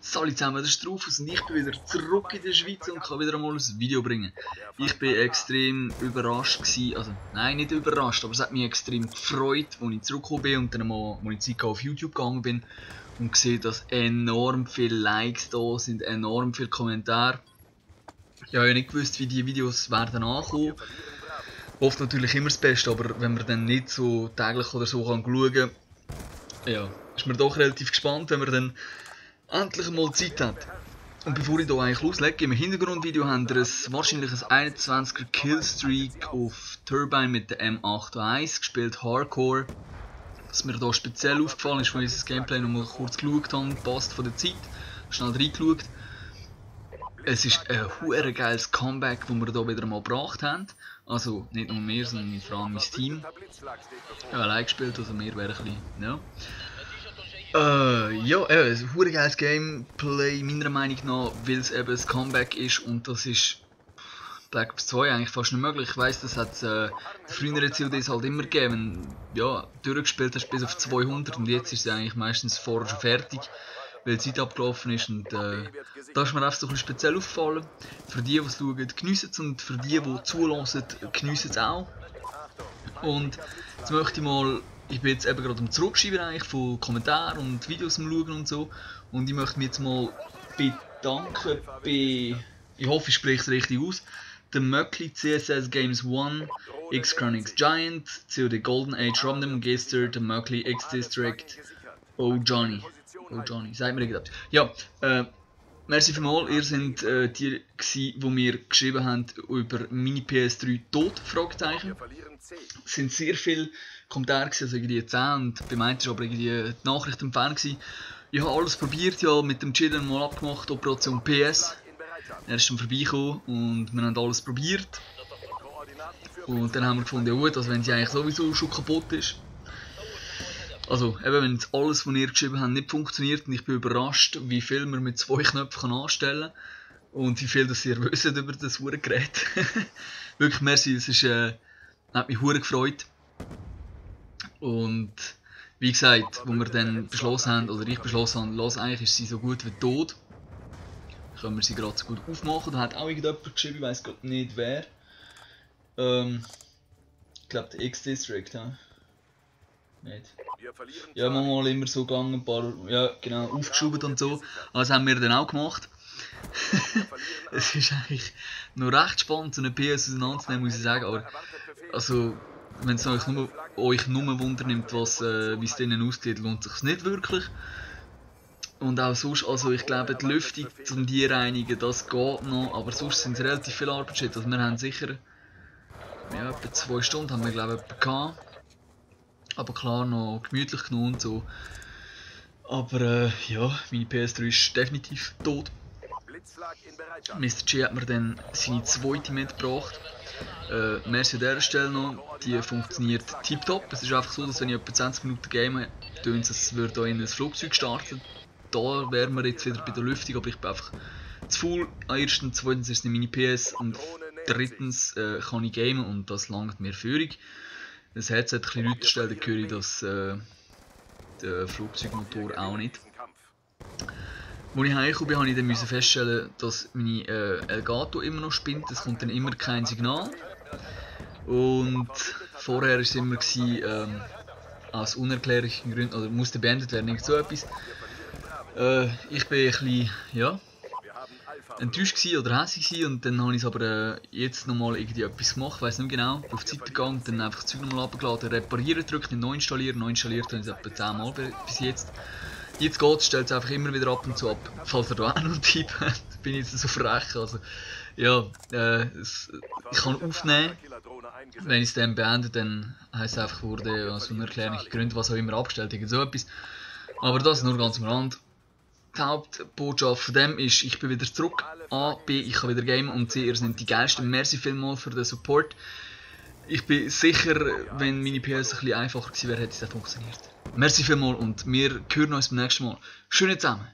Salut zusammen, das ist Rufus und ich bin wieder zurück in der Schweiz und kann wieder einmal ein Video bringen. Ich bin extrem überrascht gewesen, also nein, nicht überrascht, aber es hat mich extrem gefreut, als ich zurückgekommen bin und dann einmal, als ich Zeit auf YouTube gegangen bin und gesehen, dass enorm viele Likes da sind, enorm viele Kommentare. Ich habe ja nicht gewusst, wie die Videos werden ankommen. Hofft natürlich immer das Beste, aber wenn man dann nicht so täglich oder so schauen kann, ja, ist man doch relativ gespannt, wenn man dann endlich mal Zeit hat. Und bevor ich hier eigentlich loslege, im Hintergrundvideo haben wir wahrscheinlich ein 21er Killstreak auf Turbine mit der M801 gespielt, Hardcore. Was mir hier speziell aufgefallen ist, als ich das Gameplay noch mal kurz geschaut habe, passt von der Zeit, schnell reingeschaut. Es ist ein huere geiles Comeback, das wir hier wieder mal gebracht haben. Also nicht nur wir, sondern vor allem mein Team. Ich habe allein gespielt, also wir wären ein bisschen, ja. Ja, ein hure geiles Gameplay meiner Meinung nach, weil es eben ein Comeback ist und das ist Black Ops 2 eigentlich fast nicht möglich. Ich weiss, das hat es frühere CODs halt immer gegeben. Ja, durchgespielt hast bis auf 200 und jetzt ist es eigentlich meistens vorher schon fertig, weil die Zeit abgelaufen ist und da ist mir einfach so ein bisschen speziell aufgefallen. Für die es schauen, geniessen es und für die zulassen, geniessen es auch. Und jetzt möchte ich mal, ich bin jetzt eben gerade am Zurückschreiben eigentlich von Kommentaren und Videos am Schauen und so. Und ich möchte mich jetzt mal bedanken bei, ich hoffe ich spreche es richtig aus, der Möckli, CSS Games 1, X-Chronix Giant, COD Golden Age, Romdem Gester, der Möckli, X-District, Johnny, sagt mir irgendetwas. Ja, merci vielmals, ihr seid die die mir geschrieben haben über meine PS3 tot, Fragezeichen. Es sind sehr viele Kommentare, also irgendwie 10 und bei meinen war aber irgendwie die Nachricht im Fan. Ich habe alles probiert, ja, mit dem Chillen mal abgemacht, Operation PS. Er ist dann vorbeigekommen und wir haben alles probiert. Und dann haben wir gefunden, ja gut, also wenn sie eigentlich sowieso schon kaputt ist. Also eben, wenn jetzt alles, was ihr geschrieben habt, nicht funktioniert und ich bin überrascht, wie viel man mit 2 Knöpfen anstellen kann. Und wie viel das ihr wisst über das Gerät. Wirklich merci, es ist, hat mich hure gefreut. Und wie gesagt, wo wir dann beschlossen haben, oder ich beschlossen habe, los, eigentlich ist sie so gut wie tot. Dann können wir sie gerade so gut aufmachen. Da hat auch irgendjemand geschrieben, ich weiß gerade nicht wer. Ich glaube der X-District, ja. Nicht. Ja, manchmal immer so gegangen, ein paar, ja genau, aufgeschoben und so. Das haben wir dann auch gemacht. Es ist eigentlich noch recht spannend, so eine PS auseinanderzunehmen, muss ich sagen. Aber also, wenn es euch nur wundernimmt, wie es denen ausgeht, lohnt es sich nicht wirklich. Und auch sonst, also ich glaube, die Lüftung zum die reinigen, das geht noch, aber sonst sind es relativ viele Arbeitsschritte. Also wir haben sicher, ja, etwa 2 Stunden haben wir glaube ich gehabt. Aber klar, noch gemütlich genug und so. Aber ja, meine PS3 ist definitiv tot. Mr. G hat mir dann seine zweite mitgebracht. Merci an dieser Stelle noch, die funktioniert tiptop. Es ist einfach so, dass wenn ich etwa 20 Minuten game, tönt es, als würde hier in ein Flugzeug starten. Da wären wir jetzt wieder bei der Lüftung, aber ich bin einfach zu faul. Erstens, zweitens ist es nicht meine PS und drittens kann ich gamen und das langt mir Führung. Das Headset ein bisschen lauter stellen, dann höre ich das, den Flugzeugmotor auch nicht. Als ich heimgekommen bin, musste ich dann feststellen, dass meine Elgato immer noch spinnt. Es kommt dann immer kein Signal. Und vorher war es immer aus unerklärlichen Gründen, oder musste beendet werden, irgend so etwas. Ich bin ein bisschen, ja, enttäuscht oder hässlich und dann habe ich es aber jetzt nochmal irgendwie etwas gemacht, ich weiss nicht genau, auf die Seite gegangen, dann einfach das Zeug nochmal abgeladen, reparieren gedrückt, neu installieren habe ich es etwa 10 Mal bis jetzt. Jetzt geht es, stellt es einfach immer wieder ab und zu ab, falls ihr da auch noch einen Tipp habt, bin ich jetzt so frech, also ja, ich kann aufnehmen, wenn ich es dann beende, dann heisst es einfach, wurde aus unerklärlichen Gründen, was auch immer abgestellt, irgend so etwas, aber das nur ganz am Rand. Die Hauptbotschaft von dem ist, ich bin wieder zurück, A, B, ich kann wieder gamen und C, ihr seid die geilsten. Merci vielmals für den Support. Ich bin sicher, wenn meine PS ein bisschen einfacher gewesen wäre, hätte es dann funktioniert. Merci vielmals und wir hören uns beim nächsten Mal. Schöne zusammen!